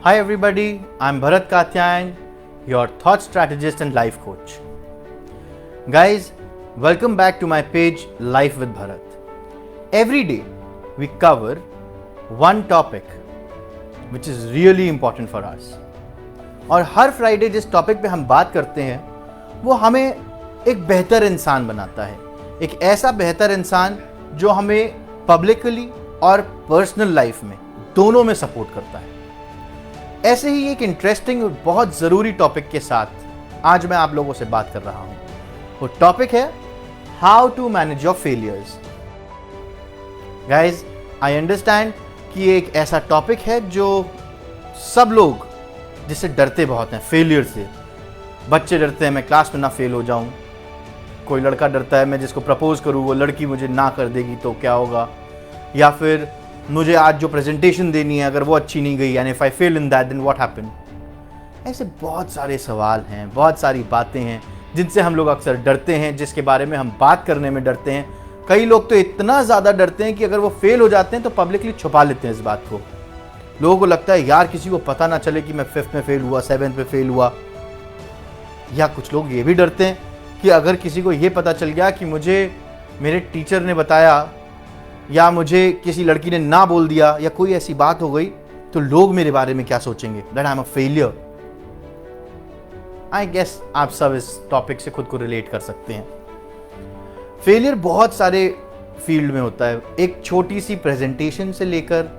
Hi everybody, I'm Bharat Katyayan, your thought strategist and life coach. Guys, welcome back to my page Life with Bharat. Every day we cover one topic which is really important for us. और हर Friday जिस topic पे हम बात करते हैं वो हमें एक बेहतर इंसान बनाता है, एक ऐसा बेहतर इंसान जो हमें पब्लिकली और पर्सनल लाइफ में दोनों में सपोर्ट करता है। ऐसे ही एक इंटरेस्टिंग और बहुत ज़रूरी टॉपिक के साथ आज मैं आप लोगों से बात कर रहा हूं। वो टॉपिक है how to manage your failures. Guys, I understand कि ये एक ऐसा टॉपिक है जो सब लोग जिससे डरते बहुत हैं, फेलियर से। बच्चे डरते हैं मैं क्लास में ना फेल हो जाऊं, कोई लड़का डरता है मैं जिसको प्रपोज करूं वो लड़की मुझे ना कर देगी तो क्या होगा, या फिर मुझे आज जो प्रेजेंटेशन देनी है अगर वो अच्छी नहीं गई, यानी if I fail in that then what happen. ऐसे बहुत सारे सवाल हैं, बहुत सारी बातें हैं जिनसे हम लोग अक्सर डरते हैं, जिसके बारे में हम बात करने में डरते हैं। कई लोग तो इतना ज़्यादा डरते हैं कि अगर वो फेल हो जाते हैं तो पब्लिकली छुपा लेते हैं इस बात को। लोगों को लगता है यार किसी को पता ना चले कि मैं 5th में फेल हुआ, 7th में फेल हुआ। या कुछ लोग ये भी डरते हैं कि अगर किसी को ये पता चल गया कि मुझे मेरे टीचर ने बताया या मुझे किसी लड़की ने ना बोल दिया या कोई ऐसी बात हो गई तो लोग मेरे बारे में क्या सोचेंगे, that I am a failure. I guess आप सब इस टॉपिक से खुद को रिलेट कर सकते हैं। फेलियर बहुत सारे फील्ड में होता है, एक छोटी सी प्रेजेंटेशन से लेकर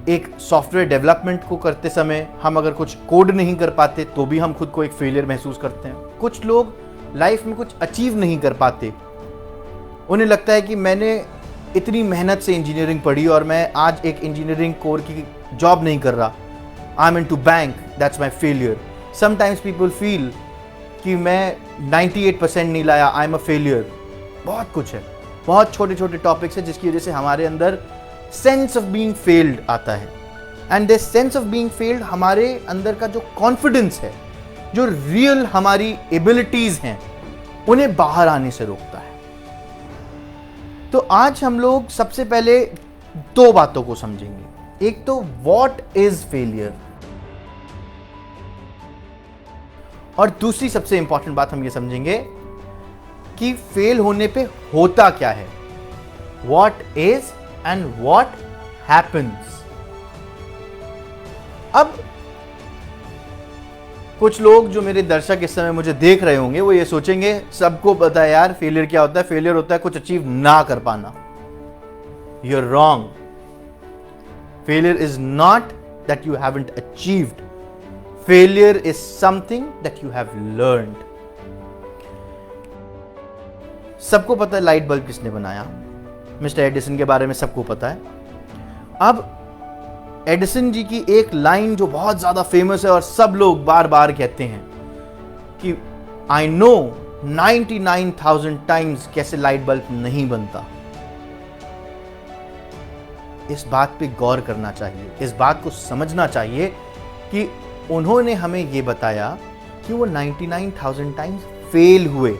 एक सॉफ्टवेयर डेवलपमेंट को करते समय हम अगर कुछ कोड नहीं कर पाते तो भी हम खुद को एक फेलियर महसूस करते हैं। कुछ लोग लाइफ में कुछ अचीव नहीं कर पाते, उन्हें लगता है कि मैंने इतनी मेहनत से इंजीनियरिंग पढ़ी और मैं आज एक इंजीनियरिंग कोर की जॉब नहीं कर रहा, I am into bank, that's my failure. Sometimes people feel कि मैं 98% नहीं लाया, आई एम अ फेलियर। बहुत कुछ है, बहुत छोटे छोटे टॉपिक्स है जिसकी वजह से हमारे अंदर सेंस ऑफ बीइंग फेल्ड आता है। And this sense of being failed हमारे अंदर का जो कॉन्फिडेंस है, जो रियल हमारी एबिलिटीज हैं, उन्हें बाहर आने से रोकता है। तो आज हम लोग सबसे पहले दो बातों को समझेंगे। एक तो व्हाट इज फेलियर, और दूसरी सबसे इंपॉर्टेंट बात हम ये समझेंगे कि फेल होने पे होता क्या है, what is and what happens. अब कुछ लोग जो मेरे दर्शक इस समय मुझे देख रहे होंगे वो ये सोचेंगे सबको पता है यार फेलियर क्या होता है, फेलियर होता है कुछ अचीव ना कर पाना। You are wrong. Failure is not that you haven't achieved, failure is something that you have learned. सबको पता है लाइट बल्ब किसने बनाया, मिस्टर एडिसन के बारे में सबको पता है। अब एडिसन जी की एक लाइन जो बहुत ज्यादा फेमस है और सब लोग बार बार कहते हैं कि आई नो 99,000 टाइम्स कैसे लाइट बल्ब नहीं बनता। इस बात पे गौर करना चाहिए, इस बात को समझना चाहिए कि उन्होंने हमें यह बताया कि वो 99,000 टाइम्स फेल हुए।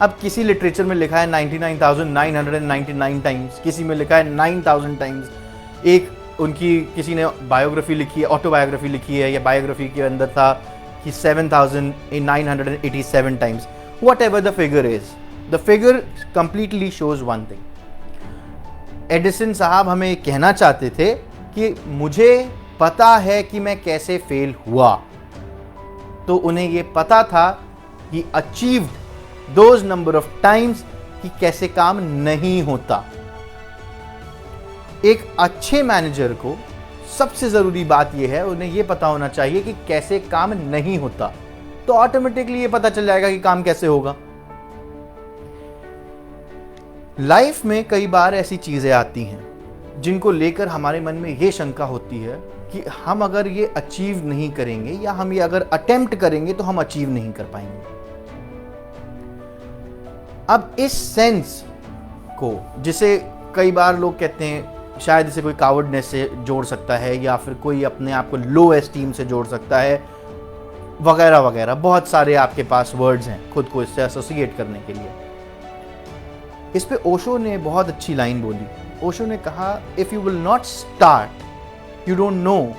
अब किसी लिटरेचर में लिखा है 99,999 टाइम्स, किसी में लिखा है 9,000 टाइम्स। एक उनकी किसी ने बायोग्राफी लिखी है, ऑटोबायोग्राफी लिखी है, या बायोग्राफी के अंदर था कि 7,987 times. What ever the figure is, the figure completely shows one thing. Edison साहब हमें कहना चाहते थे कि मुझे पता है कि मैं कैसे फेल हुआ, तो उन्हें यह पता था कि achieved those number of times कि कैसे काम नहीं होता। एक अच्छे मैनेजर को सबसे जरूरी बात यह है, उन्हें यह पता होना चाहिए कि कैसे काम नहीं होता, तो ऑटोमेटिकली यह पता चल जाएगा कि काम कैसे होगा। लाइफ में कई बार ऐसी चीजें आती हैं जिनको लेकर हमारे मन में यह शंका होती है कि हम अगर ये अचीव नहीं करेंगे या हम ये अगर अटेम्प्ट करेंगे तो हम अचीव नहीं कर पाएंगे। अब इस सेंस को, जिसे कई बार लोग कहते हैं शायद इसे कोई कावर्डनेस से जोड़ सकता है या फिर कोई अपने आप को लो एस्टीम से जोड़ सकता है, वगैरह वगैरह, बहुत सारे आपके पास वर्ड्स हैं खुद को इससे एसोसिएट करने के लिए। इस पे ओशो ने बहुत अच्छी लाइन बोली। ओशो ने कहा, if you will not start you don't know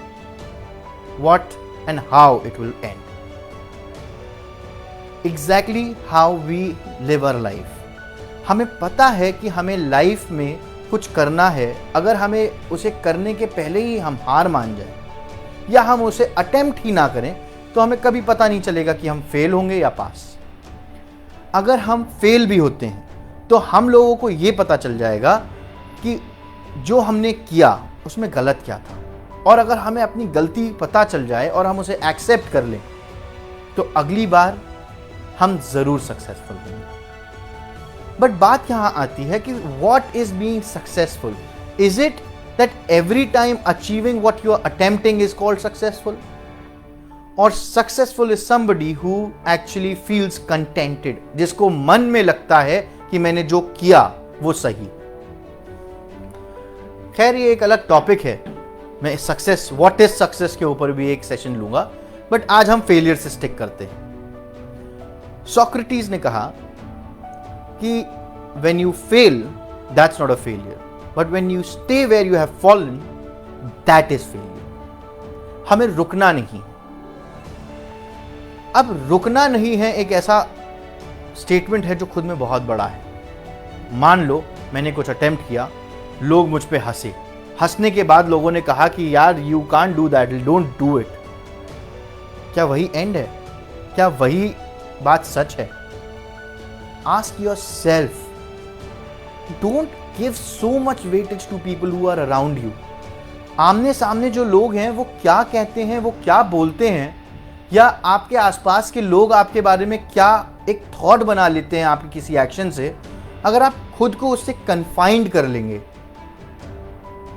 what and how it will end. Exactly how we live our life. हमें पता है कि हमें लाइफ में कुछ करना है, अगर हमें उसे करने के पहले ही हम हार मान जाए या हम उसे अटेम्प्ट ही ना करें तो हमें कभी पता नहीं चलेगा कि हम फेल होंगे या पास। अगर हम फेल भी होते हैं तो हम लोगों को ये पता चल जाएगा कि जो हमने किया उसमें गलत क्या था, और अगर हमें अपनी गलती पता चल जाए और हम उसे एक्सेप्ट कर लें तो अगली बार हम ज़रूर सक्सेसफुल होंगे। बट बात यहाँ आती है कि what is being successful? Is it that every time achieving what you are attempting is called successful? Or successful is somebody who actually feels contented, जिसको मन में लगता है कि मैंने जो किया वो सही। खैर ये एक अलग टॉपिक है, मैं सक्सेस, व्हाट इज सक्सेस के ऊपर भी एक सेशन लूंगा, बट आज हम फेलियर से स्टिक करते हैं। सोक्रेटिस ने कहा कि when you fail, that's not a failure, but when you stay where you have fallen, that is failure. हमें रुकना नहीं। अब रुकना नहीं है एक ऐसा स्टेटमेंट है जो खुद में बहुत बड़ा है। मान लो मैंने कुछ अटेम्प्ट किया, लोग मुझ पे हंसे, हंसने के बाद लोगों ने कहा कि यार you can't do that, don't do it. क्या वही एंड है? क्या वही बात सच है? Ask yourself, don't give so much weightage to people who are around you. आमने सामने जो लोग हैं वो क्या कहते हैं, वो क्या बोलते हैं, या आपके आसपास के लोग आपके बारे में क्या एक थॉट बना लेते हैं आपके किसी एक्शन से, अगर आप खुद को उससे कन्फाइंड कर लेंगे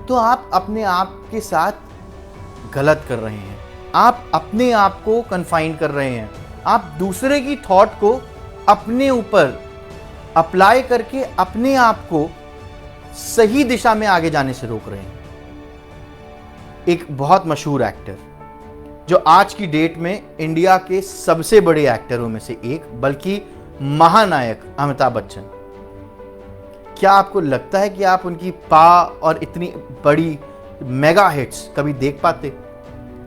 तो आप अपने आप के साथ गलत कर रहे हैं। आप अपने आप को कन्फाइंड कर रहे हैं। आप दूसरे की थॉट को अपने ऊपर अप्लाई करके अपने आप को सही दिशा में आगे जाने से रोक रहे हैं। एक बहुत मशहूर एक्टर जो आज की डेट में इंडिया के सबसे बड़े एक्टरों में से एक, बल्कि महानायक अमिताभ बच्चन, क्या आपको लगता है कि आप उनकी और इतनी बड़ी मेगा हिट्स कभी देख पाते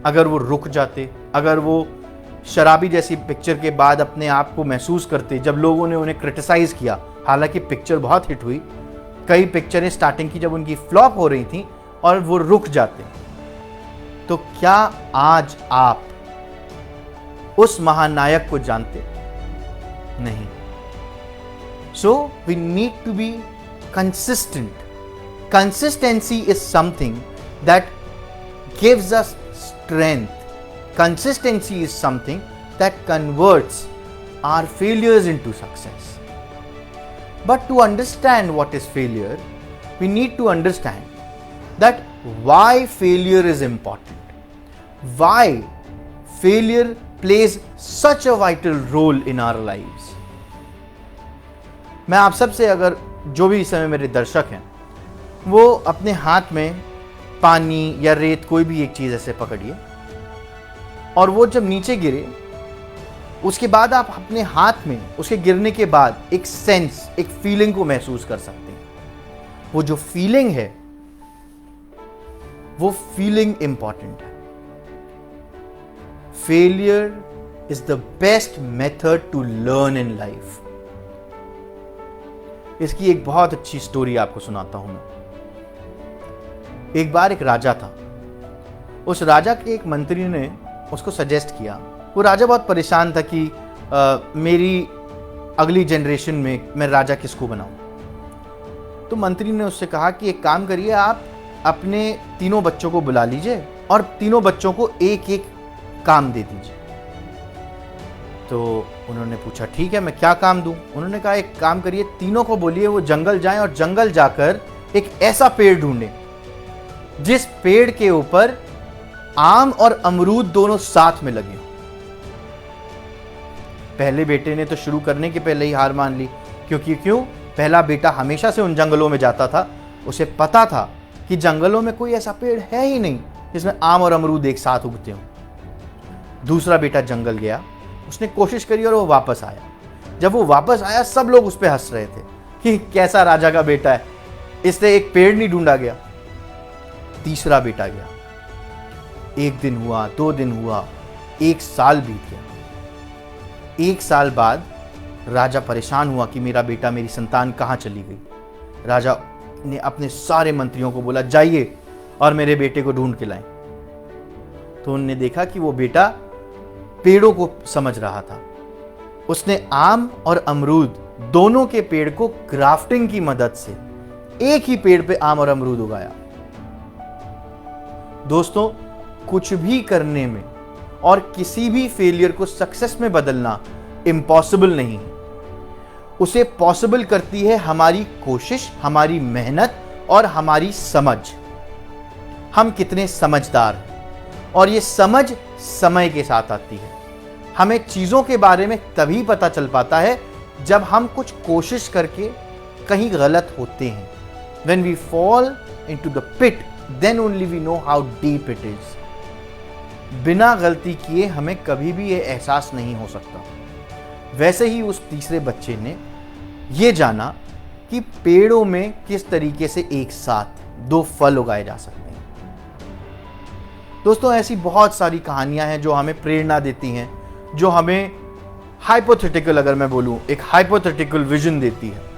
अगर वो रुक जाते, अगर वो शराबी जैसी पिक्चर के बाद अपने आप को महसूस करते जब लोगों ने उन्हें क्रिटिसाइज किया? हालांकि पिक्चर बहुत हिट हुई, कई पिक्चरें स्टार्टिंग की जब उनकी फ्लॉप हो रही थी, और वो रुक जाते, तो क्या आज आप उस महानायक को जानते? नहीं। So we need to be consistent. Consistency is something that gives us strength. Consistency is something that converts our failures into success. But to understand what is failure, we need to understand that why failure is important. Why failure plays such a vital role in our lives. मैं आप सबसे, अगर जो भी इस समय मेरे दर्शक हैं, वो अपने हाथ में पानी या रेत कोई भी एक चीज़ ऐसे पकड़िए, और वो जब नीचे गिरे उसके बाद आप अपने हाथ में उसके गिरने के बाद एक सेंस, एक फीलिंग को महसूस कर सकते हैं। वो जो फीलिंग है, वो फीलिंग इंपॉर्टेंट है। Failure is the best method to learn in life. इसकी एक बहुत अच्छी स्टोरी आपको सुनाता हूं मैं। एक बार एक राजा था। उस राजा के एक मंत्री ने उसको सजेस्ट किया। वो राजा बहुत परेशान था कि मेरी अगली जनरेशन में मैं राजा किसको बनाऊं। तो मंत्री ने उससे कहा कि एक काम करिए, आप अपने तीनों बच्चों को बुला लीजिए और तीनों बच्चों को एक एक काम दे दीजिए। तो उन्होंने पूछा, ठीक है, मैं क्या काम दूं? उन्होंने कहा, एक काम करिए, तीनों को बोलिए वो जंगल जाएं और जंगल जाकर एक ऐसा पेड़ ढूंढें जिस पेड़ के ऊपर आम और अमरूद दोनों साथ में लगे हों। पहले बेटे ने तो शुरू करने के पहले ही हार मान ली, क्योंकि पहला बेटा हमेशा से उन जंगलों में जाता था, उसे पता था कि जंगलों में कोई ऐसा पेड़ है ही नहीं जिसमें आम और अमरूद एक साथ उगते हों। दूसरा बेटा जंगल गया, उसने कोशिश करी और वो वापस आया। जब वो वापस आया, सब लोग उस पर हंस रहे थे कि कैसा राजा का बेटा है, इससे एक पेड़ नहीं ढूंढा गया। तीसरा बेटा गया, 1 दिन हुआ, 2 दिन हुआ, 1 साल बीत गया। 1 साल बाद राजा परेशान हुआ कि मेरा बेटा, मेरी संतान कहाँ चली गई। राजा ने अपने सारे मंत्रियों को बोला, जाइए और मेरे बेटे को ढूंढ के लाएं। तो उन्होंने देखा कि वो बेटा पेड़ों को समझ रहा था। उसने आम और अमरूद दोनों के पेड़ को ग्राफ्टिंग की मदद से एक ही पेड़ पे आम और अमरूद उगाया। दोस्तों, कुछ भी करने में और किसी भी फेलियर को सक्सेस में बदलना इम्पॉसिबल नहीं है। उसे पॉसिबल करती है हमारी कोशिश, हमारी मेहनत और हमारी समझ। हम कितने समझदार हैं, और ये समझ समय के साथ आती है। हमें चीज़ों के बारे में तभी पता चल पाता है जब हम कुछ कोशिश करके कहीं गलत होते हैं। When we fall into the pit, then only we know how deep it is. बिना गलती किए हमें कभी भी ये एहसास नहीं हो सकता। वैसे ही उस तीसरे बच्चे ने ये जाना कि पेड़ों में किस तरीके से एक साथ 2 फल उगाए जा सकते हैं। दोस्तों, ऐसी बहुत सारी कहानियां हैं जो हमें प्रेरणा देती हैं, जो हमें हाइपोथेटिकल, अगर मैं बोलूं, एक हाइपोथेटिकल विजन देती है।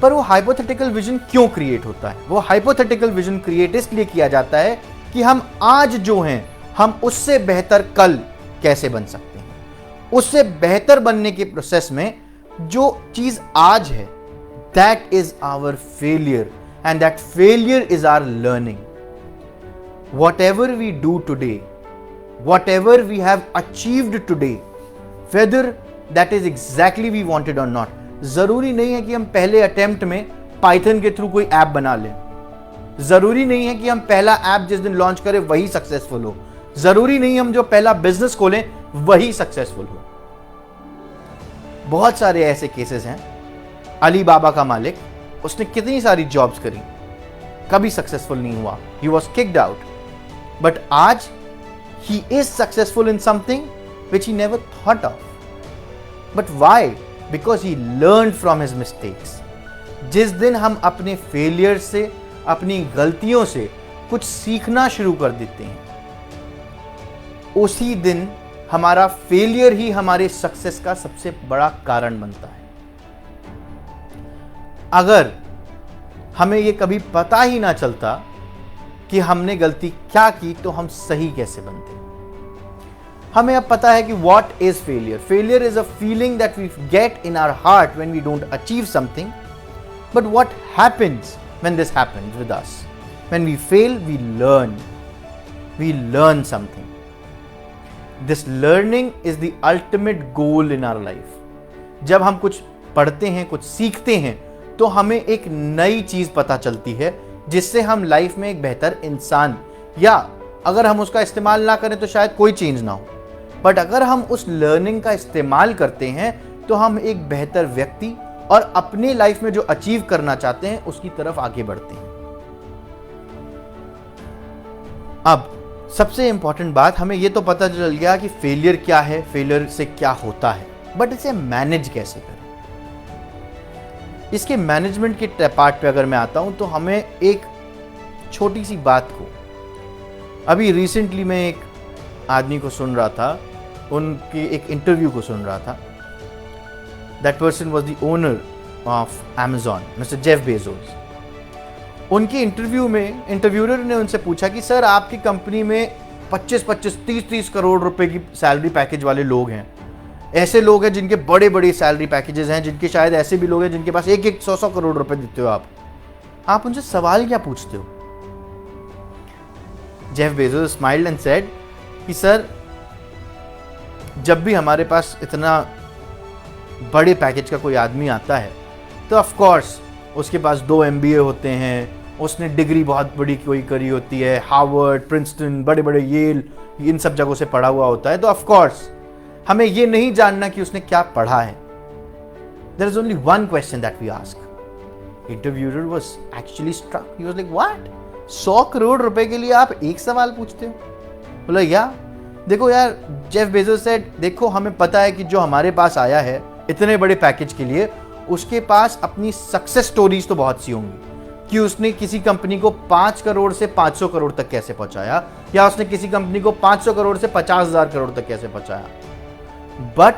पर वो हाइपोथेटिकल विजन क्यों क्रिएट होता है? वो हाइपोथेटिकल विजन क्रिएट इसलिए किया जाता है कि हम आज जो हैं, हम उससे बेहतर कल कैसे बन सकते हैं। उससे बेहतर बनने के प्रोसेस में जो चीज आज है, that is our failure, and that failure is our learning. Whatever we do today, whatever we have achieved today, whether that is exactly we wanted or not, जरूरी नहीं है कि हम पहले अटेम्प्ट में पाइथन के थ्रू कोई ऐप बना लें। जरूरी नहीं है कि हम पहला ऐप जिस दिन लॉन्च करें वही सक्सेसफुल हो। जरूरी नहीं हम जो पहला बिजनेस खोलें वही सक्सेसफुल हो। बहुत सारे ऐसे केसेस हैं। अली बाबा का मालिक, उसने कितनी सारी जॉब्स करी, कभी सक्सेसफुल नहीं हुआ। He was kicked out, but आज he is successful in something which he never thought of. But why? Because he learned from his mistakes. जिस दिन हम अपने फेलियर से, अपनी गलतियों से कुछ सीखना शुरू कर देते हैं, उसी दिन हमारा फेलियर ही हमारे सक्सेस का सबसे बड़ा कारण बनता है। अगर हमें यह कभी पता ही ना चलता कि हमने गलती क्या की, तो हम सही कैसे बनते? हमें अब पता है कि what is failure. Failure is a feeling that we get in our heart when we don't achieve something. But what happens when this happens with us? When we fail, we learn. We learn something. This learning is the ultimate goal in our life. जब हम कुछ पढ़ते हैं, कुछ सीखते हैं, तो हमें एक नई चीज पता चलती है जिससे हम लाइफ में एक बेहतर इंसान, या अगर हम उसका इस्तेमाल ना करें तो शायद कोई चेंज ना हो, बट अगर हम उस लर्निंग का इस्तेमाल करते हैं तो हम एक बेहतर व्यक्ति और अपने लाइफ में जो अचीव करना चाहते हैं उसकी तरफ आगे बढ़ते हैं। अब सबसे इंपॉर्टेंट बात, हमें यह तो पता चल गया कि फेलियर क्या है, फेलियर से क्या होता है, बट इसे मैनेज कैसे करें। इसके मैनेजमेंट के पार्ट पे अगर मैं आता हूं तो हमें एक छोटी सी बात को, अभी रिसेंटली मैं एक आदमी को सुन रहा था, उनके एक इंटरव्यू को सुन रहा था। That person was the owner of Amazon, mister Jeff Bezos. उनके इंटरव्यू में इंटरव्यूअर ने उनसे पूछा कि सर, आपकी कंपनी में 25-25, 30-30 करोड़ रुपए की सैलरी पैकेज वाले लोग हैं, ऐसे लोग हैं जिनके बड़े बड़े सैलरी पैकेजेस हैं, जिनके शायद ऐसे भी लोग हैं जिनके पास 1-1, 100-100 करोड़ रुपए देते हो आप उनसे सवाल क्या पूछते हो? Jeff Bezos smiled and said कि सर, जब भी हमारे पास इतना बड़े पैकेज का कोई आदमी आता है तो ऑफ कोर्स उसके पास 2 MBA होते हैं, उसने डिग्री बहुत बड़ी कोई करी होती है, हार्वर्ड, प्रिंसटन, बड़े बड़े येल, इन सब जगहों से पढ़ा हुआ होता है। तो ऑफ कोर्स हमें ये नहीं जानना कि उसने क्या पढ़ा है। There is only one question that we ask. Interviewer was actually struck. He was like, what, 100 crore रुपए के लिए आप एक सवाल पूछते हो? बोला, या देखो यार, जेफ बेजोस सेड, देखो हमें पता है कि जो हमारे पास आया है इतने बड़े पैकेज के लिए, उसके पास अपनी सक्सेस स्टोरीज तो बहुत सी होंगी, कि उसने किसी कंपनी को 5 करोड़ से 500 करोड़ तक कैसे पहुंचाया, या उसने किसी कंपनी को 500 करोड़ से 50,000 करोड़ तक कैसे पहुंचाया। बट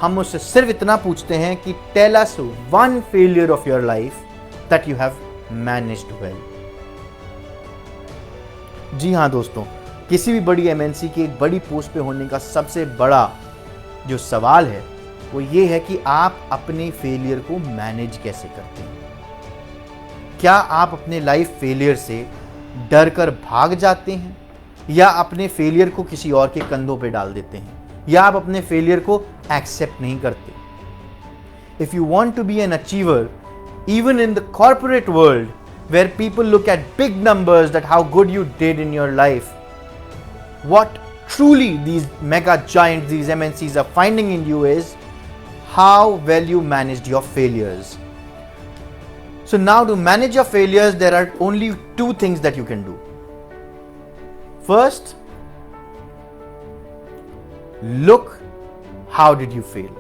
हम उससे सिर्फ इतना पूछते हैं कि tell us one failure of your life that you have managed well. जी हाँ दोस्तों, किसी भी बड़ी एमएनसी की एक बड़ी पोस्ट पे होने का सबसे बड़ा जो सवाल है वो ये है कि आप अपने फेलियर को मैनेज कैसे करते हैं। क्या आप अपने लाइफ फेलियर से डर कर भाग जाते हैं, या अपने फेलियर को किसी और के कंधों पे डाल देते हैं, या आप अपने फेलियर को एक्सेप्ट नहीं करते। If you want to be an achiever even in the corporate world where people look at big numbers that how good you did in your life, what truly these mega giants, these MNCs are finding in you is how well you managed your failures. So now to manage your failures, there are only two things that you can do. First, look how did you fail.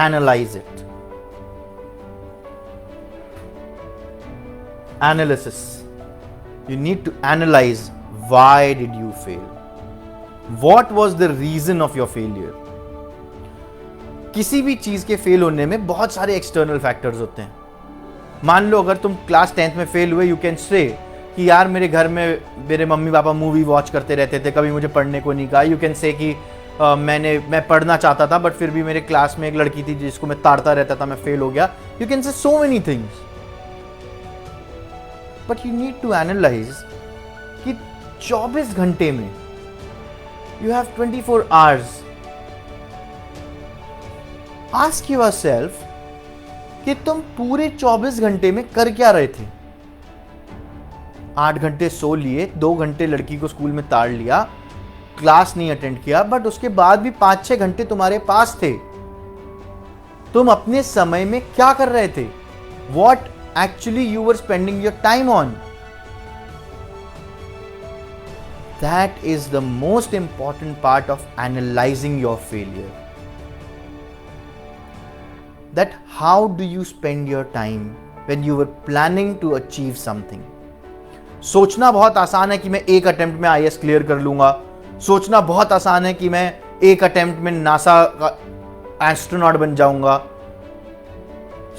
Analyze it. Analysis. You need to analyze why did you fail? What was the reason of your failure? किसी भी चीज के fail होने में बहुत सारे external factors होते हैं। मान लो अगर तुम क्लास 10th में फेल हुए, यू कैन से कि यार मेरे घर में मेरे मम्मी पापा मूवी वॉच करते रहते थे, कभी मुझे पढ़ने को नहीं कहा। यू कैन से कि मैं पढ़ना चाहता था बट फिर भी मेरे क्लास में एक लड़की थी जिसको मैं ताड़ता रहता था, मैं फेल हो गया। You can say so many things, but you need to analyse कि 24 घंटे में you have 24 hours. Ask yourself कि तुम पूरे 24 घंटे में कर क्या रहे थे। 8 घंटे सो लिए, 2 घंटे लड़की को स्कूल में ताड़ लिया, क्लास नहीं अटेंड किया, बट उसके बाद भी 5-6 घंटे तुम्हारे पास थे। तुम अपने समय में क्या कर रहे थे? What actually you were spending your time on? That is the most important part of analyzing your failure. That how do you spend your time when you were planning to achieve something? सोचना बहुत आसान है कि मैं एक attempt में IAS clear कर लूंगा। सोचना बहुत आसान है कि मैं एक अटेम्प्ट में नासा का एस्ट्रोनॉट बन जाऊंगा।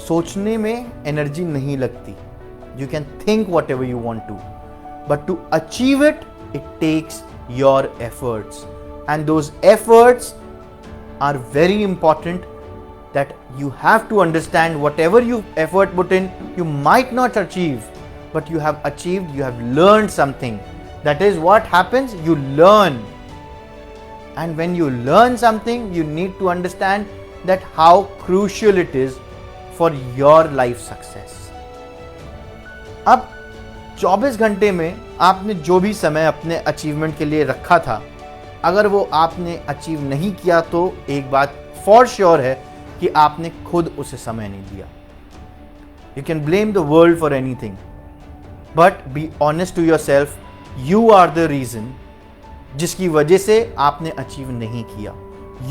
सोचने में एनर्जी नहीं लगती। You can think whatever you want to, but to achieve it, it takes your efforts, and those efforts are very important. That you have to understand whatever you effort put in, you might not achieve, but you have achieved, you have learned something. That is what happens, you learn. And when you learn something, you need to understand that how crucial it is for your life success. अब 24 घंटे में आपने जो भी समय अपने achievement के लिए रखा था, अगर वो आपने अचीव नहीं किया तो एक बात फॉर श्योर है कि आपने खुद उसे समय नहीं दिया। You can blame the world for anything, but be honest to yourself, you are the reason जिसकी वजह से आपने अचीव नहीं किया।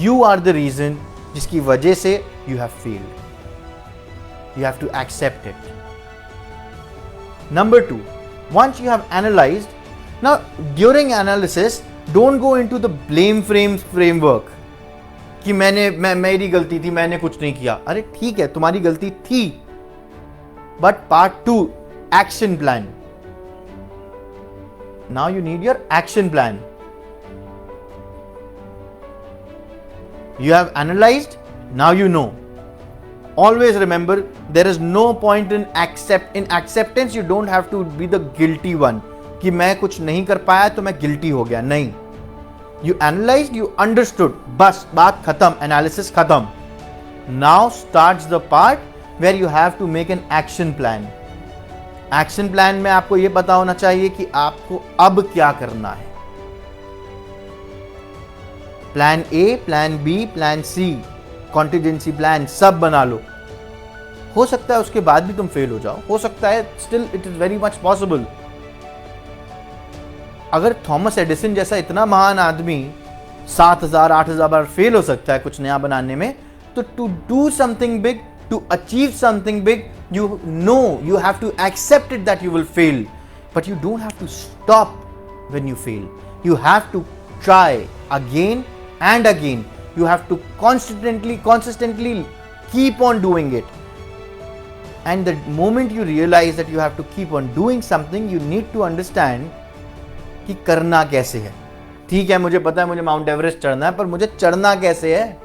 यू आर द रीजन जिसकी वजह से you have failed. You have to accept it. Number 2, once you have analyzed, now during analysis, don't go into the blame framework कि मेरी गलती थी, मैंने कुछ नहीं किया। अरे ठीक है, तुम्हारी गलती थी, but part 2, action plan. Now you need your action plan. You have analyzed, now you know. Always remember, there is no point in acceptance. You don't have to be the guilty one कि मैं कुछ नहीं कर पाया तो मैं guilty हो गया। नहीं, you analyzed, you understood, बस बात खत्म, analysis खत्म। Now starts the part where you have to make an action plan. Action plan में आपको ये पता होना चाहिए कि आपको अब क्या करना है। Plan A, plan B, plan C, contingency plan सब बना लो। हो सकता है उसके बाद भी तुम फेल हो जाओ, हो सकता है, still it is very much possible. अगर थॉमस एडिसन जैसा इतना महान आदमी 7,000-8,000 बार फेल हो सकता है कुछ नया बनाने में, तो to do something big, to achieve something big, You know, you have to accept it that you will fail, but you don't have to stop when you fail. You have to try again and again. You have to consistently keep on doing it. And the moment you realize that you have to keep on doing something, you need to understand कि करना कैसे है. ठीक है, मुझे पता है मुझे माउंट एवरेस्ट चढ़ना है, पर मुझे चढ़ना कैसे है?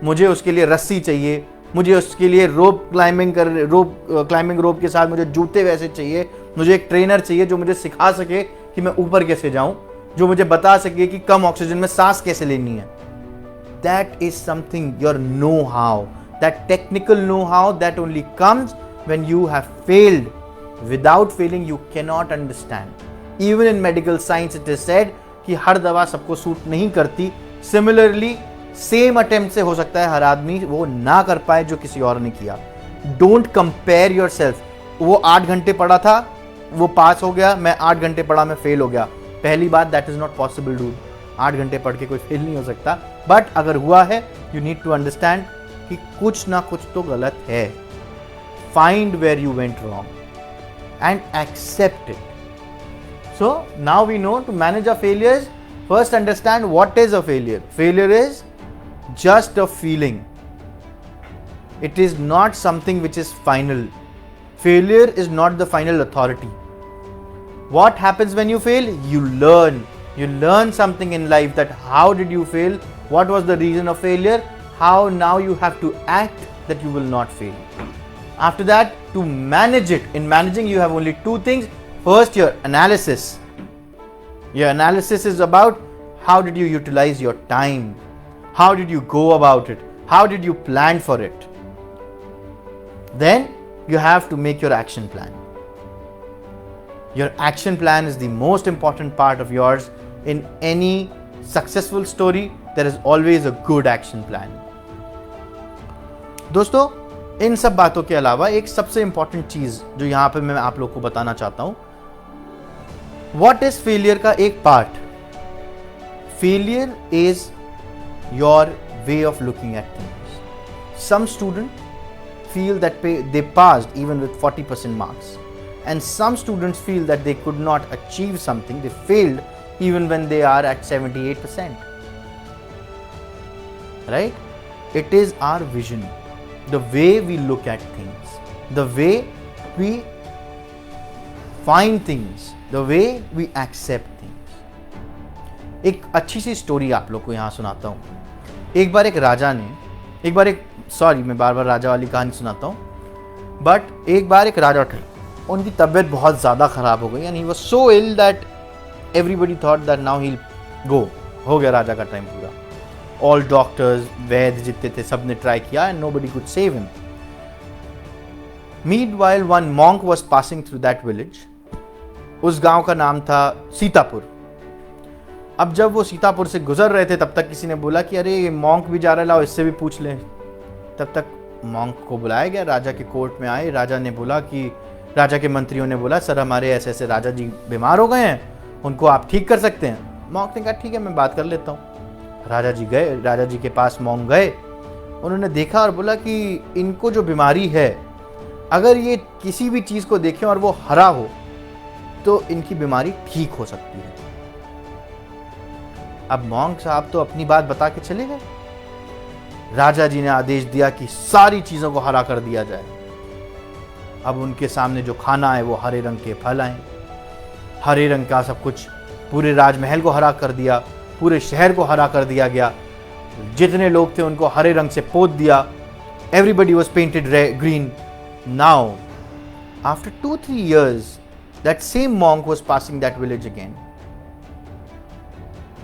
मुझे उसके लिए रस्सी चाहिए, मुझे उसके लिए रोप क्लाइंबिंग रोप के साथ मुझे जूते वैसे चाहिए, मुझे एक ट्रेनर चाहिए जो मुझे सिखा सके कि मैं ऊपर कैसे जाऊं, जो मुझे बता सके कि कम ऑक्सीजन में सांस कैसे लेनी है. That is something, your know-how, that technical know-how that only comes when you have failed. Without failing, you cannot understand. Even in medical science, it is said कि हर दवा सबको सूट नहीं करती. Similarly, सेम अटेम्प्ट से हो सकता है हर आदमी वो ना कर पाए जो किसी और ने किया. Don't compare your self. वो 8 घंटे पढ़ा था, वो पास हो गया, मैं 8 घंटे पढ़ा, मैं फेल हो गया. पहली बात, that is not possible dude. 8 घंटे पढ़ के कोई फेल नहीं हो सकता. बट अगर हुआ है, यू नीड टू अंडरस्टैंड कि कुछ ना कुछ तो गलत है. Find where you went wrong and accept it. So now we know to manage a failures, first understand what is a failure. Failure is just a feeling. It is not something which is final. Failure is not the final authority. What happens when you fail? You learn. You learn something in life, that how did you fail? What was the reason of failure? How now you have to act that you will not fail. After that, to manage it. In managing, you have only 2 things. First, your analysis. Your analysis is about how did you utilize your time? How did you go about it? How did you plan for it? Then you have to make your action plan. Your action plan is the most important part of yours. In any successful story, there is always a good action plan. दोस्तों, इन सब बातों के अलावा एक सबसे important चीज जो यहां पे मैं आप लोग को बताना चाहता हूं, व्हाट इज फेलियर का एक part. Failure is your way of looking at things. Some students feel that they passed even with 40% marks, and some students feel that they could not achieve something, they failed even when they are at 78%. Right? It is our vision, the way we look at things, the way we find things, the way we accept things. एक अच्छी सी story आप लोग को यहाँ सुनाता हूँ. एक बार मैं बार बार राजा वाली कहानी सुनाता हूँ. बट एक बार एक राजा थे, उनकी तबीयत बहुत ज़्यादा ख़राब हो गई, and he was so ill that everybody thought that now he go. हो गया राजा का टाइम पूरा. ऑल डॉक्टर्स, वैद्य जितने थे, सब ने ट्राई किया, and nobody could save him. Meanwhile one monk was passing through that village. उस गांव का नाम था सीतापुर. अब जब वो सीतापुर से गुजर रहे थे, तब तक किसी ने बोला कि अरे ये मॉन्क भी जा रहा है, लाओ इससे भी पूछ लें. तब तक मॉन्क को बुलाया गया, राजा के कोर्ट में आए. राजा ने बोला कि राजा के मंत्रियों ने बोला, सर हमारे ऐसे ऐसे राजा जी बीमार हो गए हैं, उनको आप ठीक कर सकते हैं. मॉन्क ने कहा ठीक है, मैं बात कर लेता हूँ. राजा जी के पास मॉन्क गए. उन्होंने देखा और बोला कि इनको जो बीमारी है, अगर ये किसी भी चीज़ को देखें और वो हरा हो तो इनकी बीमारी ठीक हो सकती है. अब मॉन्क साहब तो अपनी बात बता के चले गए. राजा जी ने आदेश दिया कि सारी चीजों को हरा कर दिया जाए. अब उनके सामने जो खाना है वो हरे रंग के फल आए, हरे रंग का सब कुछ. पूरे राजमहल को हरा कर दिया, पूरे शहर को हरा कर दिया गया. जितने लोग थे उनको हरे रंग से पोत दिया. Everybody was painted green. Now after 2-3 years, that same monk was passing that village again.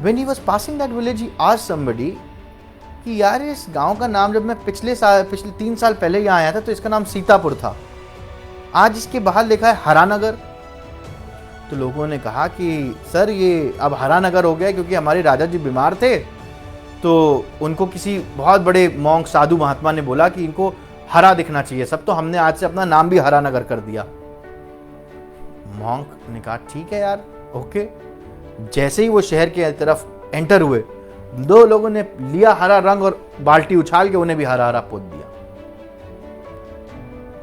When he was passing that village, he asked somebody कि यार इस गांव का नाम जब मैं पिछले 3 साल पहले यहाँ आया था तो इसका नाम सीतापुर था, आज इसके बाहर लिखा है हरानगर. तो लोगों ने कहा कि सर ये अब हरानगर हो गया क्योंकि हमारे राजा जी बीमार थे, तो उनको किसी बहुत बड़े मॉन्क साधु महात्मा ने बोला कि इनको हरा दिखना चाहिए सब, तो हमने आज से अपना नाम भी हरानगर कर दिया. मॉन्क ने कहा ठीक है यार, ओके. जैसे ही वो शहर के तरफ एंटर हुए, 2 लोगों ने लिया हरा रंग और बाल्टी उछाल के उन्हें भी हरा हरा पोत दिया.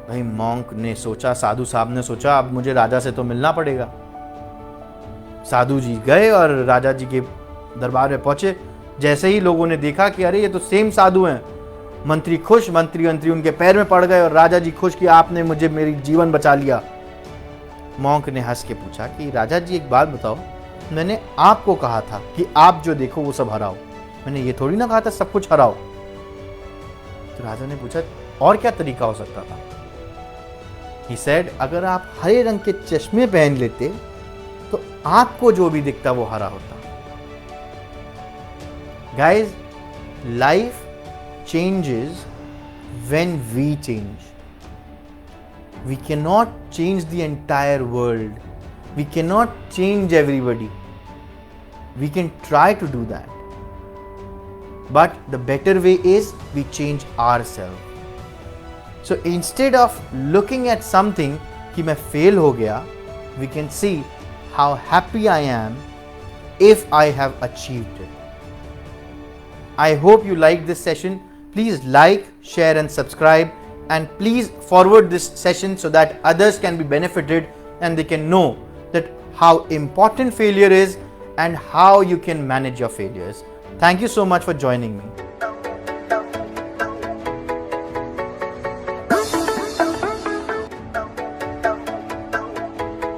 भाई मॉन्क ने सोचा, साधु साहब ने सोचा, अब मुझे राजा से तो मिलना पड़ेगा। साधु जी गए और राजा जी के दरबार में पहुंचे। जैसे ही लोगों ने देखा कि अरे ये तो सेम साधु हैं, मंत्री खुश, मंत्री उनके पैर में पड़ गए और राजा जी खुश कि आपने मुझे मेरी जीवन बचा लिया। मॉन्क ने हंस के पूछा कि राजा जी एक बात बताओ, मैंने आपको कहा था कि आप जो देखो वो सब हराओ, मैंने ये थोड़ी ना कहा था सब कुछ हराओ। तो राजा ने पूछा और क्या तरीका हो सकता था? He said, अगर आप हरे रंग के चश्मे पहन लेते तो आपको जो भी दिखता वो हरा होता। Guys, life changes when we change. We cannot change the entire world. We cannot change everybody. We can try to do that. But the better way is we change ourselves. So instead of looking at something कि मैं fail हो गया, we can see how happy I am if I have achieved it. I hope you liked this session. Please like, share and subscribe, and please forward this session so that others can be benefited and they can know that how important failure is and how you can manage your failures. Thank you so much for joining me.